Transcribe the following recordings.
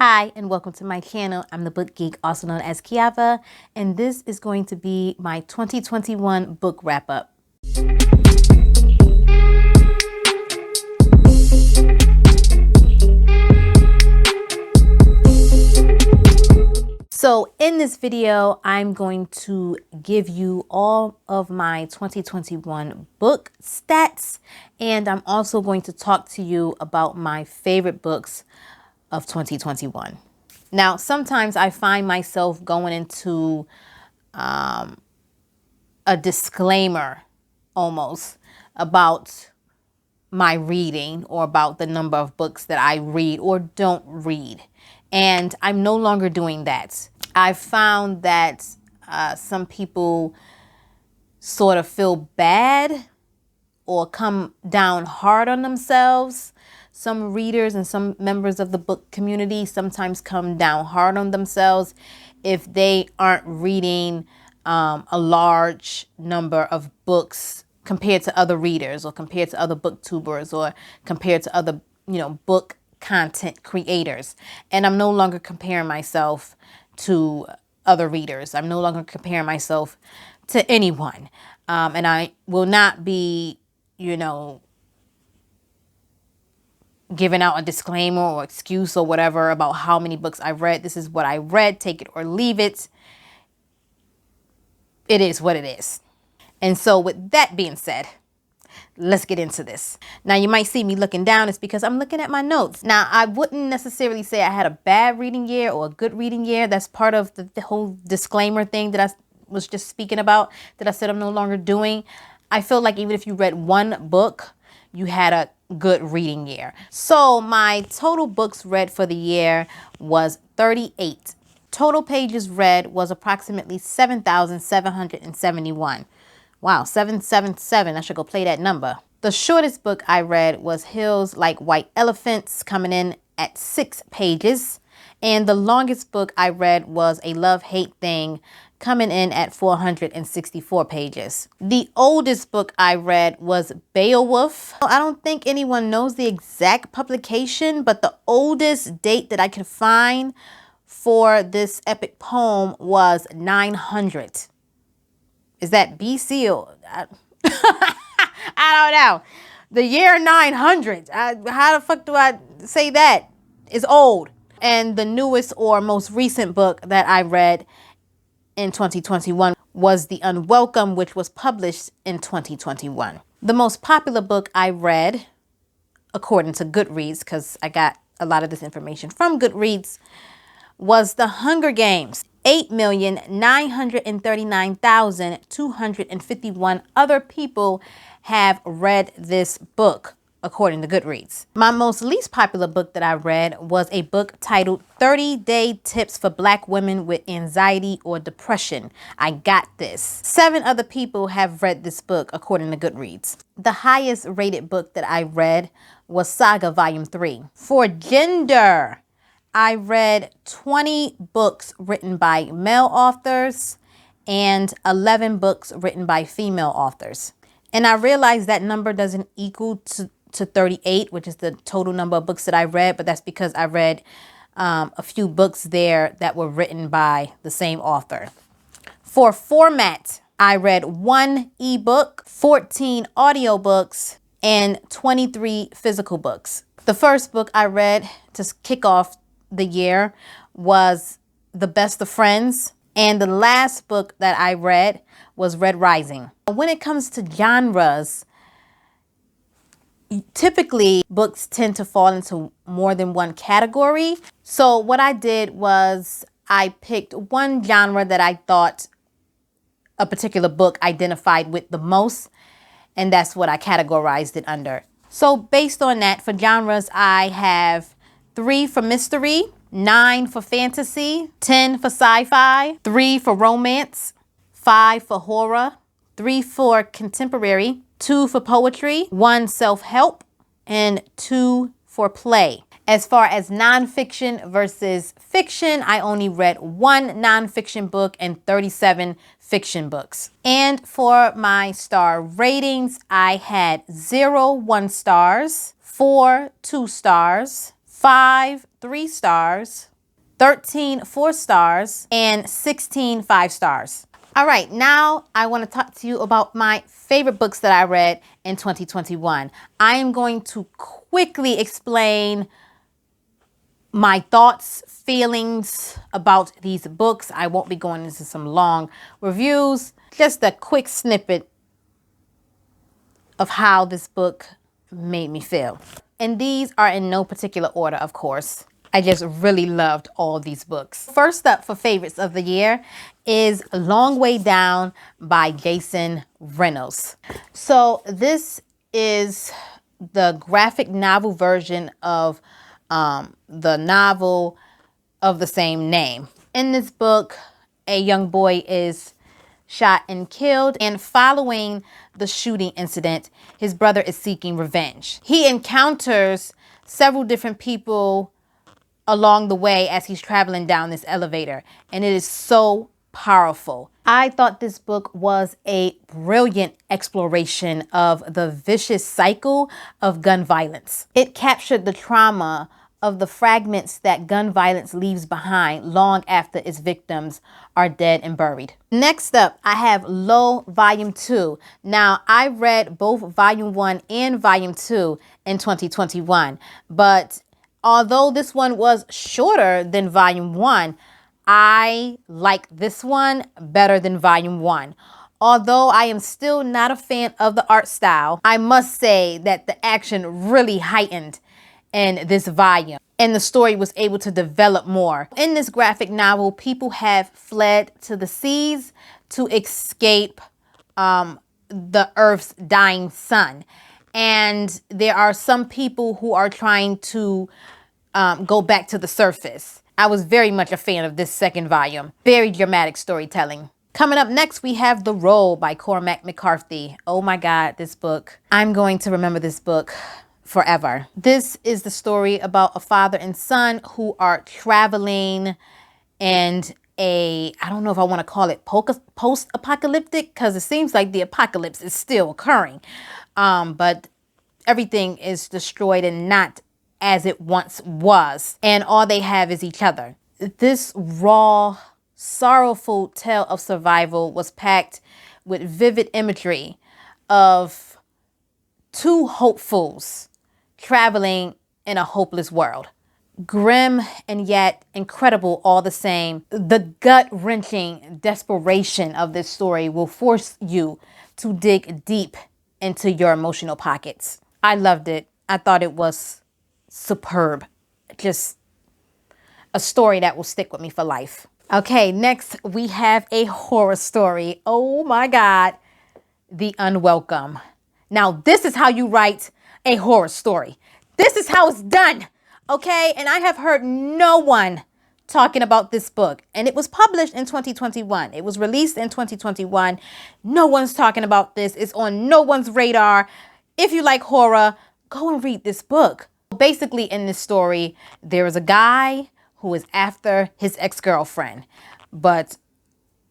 Hi, and welcome to my channel. I'm the Book Geek, also known as Kiava, and this is going to be my 2021 book wrap-up. So in this video, I'm going to give you all of my 2021 book stats, and I'm also going to talk to you about my favorite books of 2021. Now, sometimes I find myself going into a disclaimer almost about my reading or about the number of books that I read or don't read. And I'm no longer doing that. I've found that some people sort of feel bad or come down hard on themselves. Some readers and some members of the book community sometimes come down hard on themselves if they aren't reading a large number of books compared to other readers or compared to other booktubers or compared to other, book content creators. And I'm no longer comparing myself to other readers. I'm no longer comparing myself to anyone. And I will not be, giving out a disclaimer or excuse or whatever about how many books I've read. This is what I read. Take it or leave it. It is what it is. And so with that being said, let's get into this. Now, you might see me looking down. It's because I'm looking at my notes. Now, I wouldn't necessarily say I had a bad reading year or a good reading year. That's part of the whole disclaimer thing that I was just speaking about, that I said I'm no longer doing. I feel like even if you read one book, you had a good reading year. So my total books read for the year was 38. Total pages read was approximately 7,771. Wow, 777. I should go play that number. The shortest book I read was Hills Like White Elephants, coming in at 6 pages. And the longest book I read was A Love-Hate Thing, coming in at 464 pages. The oldest book I read was Beowulf. I don't think anyone knows the exact publication, but the oldest date that I could find for this epic poem was 900. Is that BC or I don't know. The year 900. How the fuck do I say that? It's old. And the newest or most recent book that I read in 2021 was The Unwelcome, which was published in 2021. The most popular book I read, according to Goodreads, because I got a lot of this information from Goodreads, was The Hunger Games. 8,939,251 other people have read this book, according to Goodreads. My most least popular book that I read was a book titled 30-Day Tips for Black Women with Anxiety or Depression. I got this. 7 other people have read this book, according to Goodreads. The highest rated book that I read was Saga Volume 3. For gender, I read 20 books written by male authors and 11 books written by female authors. And I realized that number doesn't equal to 38, which is the total number of books that I read, but that's because I read a few books there that were written by the same author. For format, I read 1 ebook, 14 audiobooks, and 23 physical books. The first book I read to kick off the year was The Best of Friends, and the last book that I read was Red Rising. When it comes to genres, typically books tend to fall into more than one category. So what I did was I picked one genre that I thought a particular book identified with the most, and that's what I categorized it under. So based on that, for genres, I have 3 for mystery, 9 for fantasy, 10 for sci-fi, 3 for romance, 5 for horror, 3 for contemporary, 2 for poetry, 1 self-help, and 2 for play. As far as nonfiction versus fiction, I only read 1 nonfiction book and 37 fiction books. And for my star ratings, I had 0 1 stars, 4 2 stars, 5 3 stars, 13 4 stars, and 16 5 stars. All right, now I want to talk to you about my favorite books that I read in 2021. I am going to quickly explain my thoughts, feelings about these books. I won't be going into some long reviews, just a quick snippet of how this book made me feel. And these are in no particular order, of course. I just really loved all these books. First up for favorites of the year is Long Way Down by Jason Reynolds. So this is the graphic novel version of the novel of the same name. In this book, a young boy is shot and killed, and following the shooting incident, his brother is seeking revenge. He encounters several different people along the way as he's traveling down this elevator, and it is so powerful. I thought this book was a brilliant exploration of the vicious cycle of gun violence. It captured the trauma of the fragments that gun violence leaves behind long after its victims are dead and buried. Next up, I have Low Volume 2. Now, I read both Volume 1 and Volume 2 in 2021, but although this one was shorter than Volume 1, I like this one better than Volume 1. Although I am still not a fan of the art style, I must say that the action really heightened in this volume, and the story was able to develop more. In this graphic novel, people have fled to the seas to escape the Earth's dying sun. And there are some people who are trying to go back to the surface. I was very much a fan of this second volume. Very dramatic storytelling. Coming up next, we have The Roll by Cormac McCarthy. Oh my God, this book. I'm going to remember this book forever. This is the story about a father and son who are traveling and I don't know if I want to call it post-apocalyptic, because it seems like the apocalypse is still occurring. But everything is destroyed and not as it once was. And all they have is each other. This raw, sorrowful tale of survival was packed with vivid imagery of two hopefuls traveling in a hopeless world. Grim and yet incredible all the same. The gut-wrenching desperation of this story will force you to dig deep into your emotional pockets. I loved it. I thought it was superb. Just a story that will stick with me for life. Okay, next we have a horror story. Oh my God, The Unwelcome. Now, this is how you write a horror story. This is how it's done, okay? And I have heard no one talking about this book. And it was published in 2021. It was released in 2021. No one's talking about this. It's on no one's radar. If you like horror, go and read this book. Basically, in this story, there is a guy who is after his ex-girlfriend. But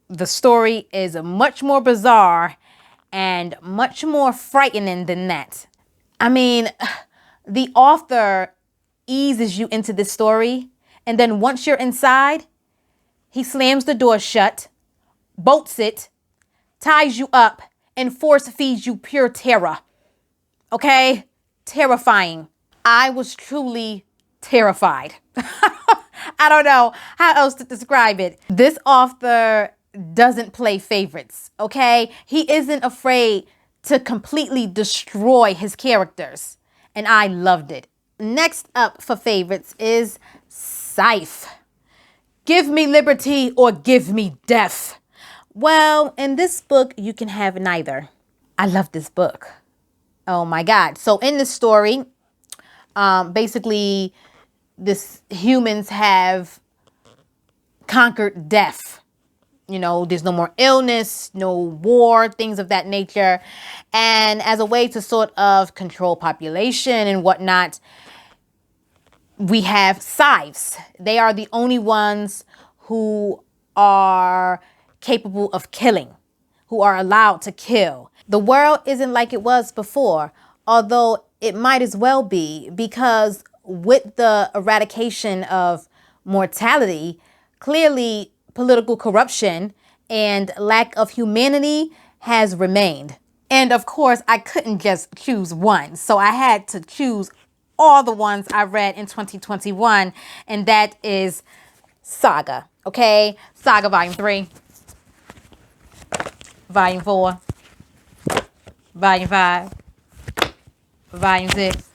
the story is much more bizarre and much more frightening than that. I mean, the author eases you into this story, and then once you're inside, he slams the door shut, bolts it, ties you up, and force feeds you pure terror. Okay? Terrifying. I was truly terrified. I don't know how else to describe it. This author doesn't play favorites, okay? He isn't afraid to completely destroy his characters, and I loved it. Next up for favorites is Scythe. Give me liberty or give me death. Well, in this book, you can have neither. I love this book. Oh my God. So in this story, basically, humans have conquered death. You know, there's no more illness, no war, things of that nature. And as a way to sort of control population and whatnot, we have scythes. They are the only ones who are capable of killing, who are allowed to kill. The world isn't like it was before, although it might as well be, because with the eradication of mortality, clearly political corruption and lack of humanity has remained. And of course, I couldn't just choose one. So I had to choose all the ones I read in 2021. And that is Saga. Okay? Saga Volume 3, Volume 4, Volume 5, Volume 6,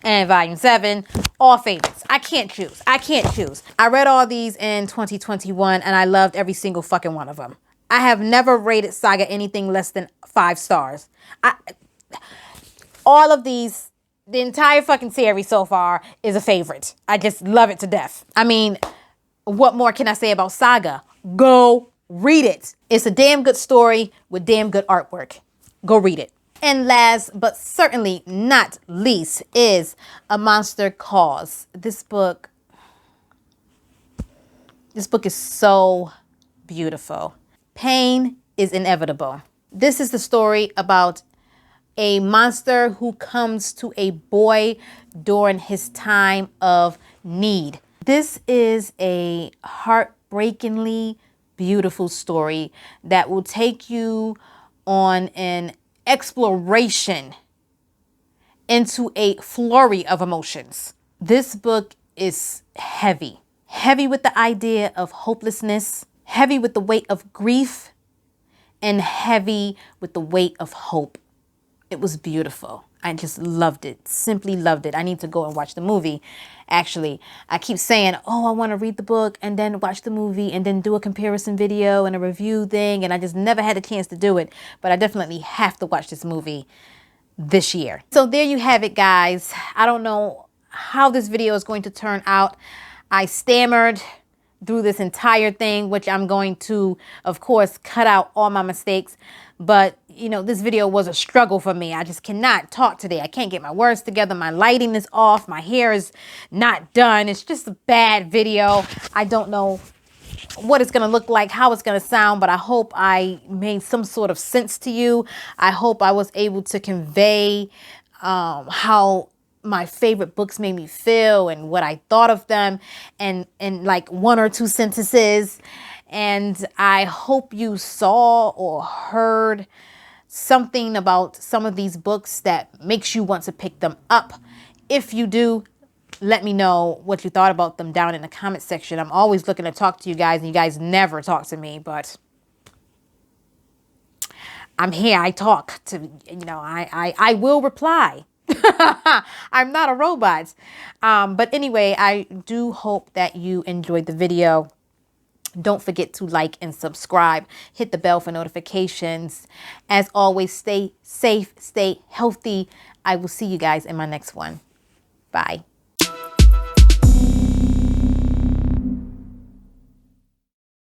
and Volume 7. All favorites. I can't choose. I can't choose. I read all these in 2021 and I loved every single fucking one of them. I have never rated Saga anything less than 5 stars. All of these, the entire fucking series so far is a favorite. I just love it to death. I mean, what more can I say about Saga? Go read it. It's a damn good story with damn good artwork. Go read it. And last but certainly not least is A Monster Calls. This book is so beautiful. Pain is inevitable. This is the story about a monster who comes to a boy during his time of need. This is a heartbreakingly beautiful story that will take you on an exploration into a flurry of emotions. This book is heavy. Heavy with the idea of hopelessness, heavy with the weight of grief, and heavy with the weight of hope. It was beautiful. I just loved it. Simply loved it. I need to go and watch the movie. Actually, I keep saying, oh, I want to read the book and then watch the movie and then do a comparison video and a review thing. And I just never had a chance to do it. But I definitely have to watch this movie this year. So there you have it, guys. I don't know how this video is going to turn out. I stammered through this entire thing, which I'm going to, of course, cut out all my mistakes. But, you know, this video was a struggle for me. I just cannot talk today. I can't get my words together. My lighting is off. My hair is not done. It's just a bad video. I don't know what it's going to look like, how it's going to sound, but I hope I made some sort of sense to you. I hope I was able to convey how my favorite books made me feel and what I thought of them in like 1 or 2 sentences. And I hope you saw or heard something about some of these books that makes you want to pick them up. If you do, let me know what you thought about them down in the comment section. I'm always looking to talk to you guys, and you guys never talk to me, but I'm here. I talk to, you know, I will reply. I'm not a robot. But anyway, I do hope that you enjoyed the video. Don't forget to like and subscribe. Hit the bell for notifications. As always, stay safe, stay healthy. I will see you guys in my next one. Bye.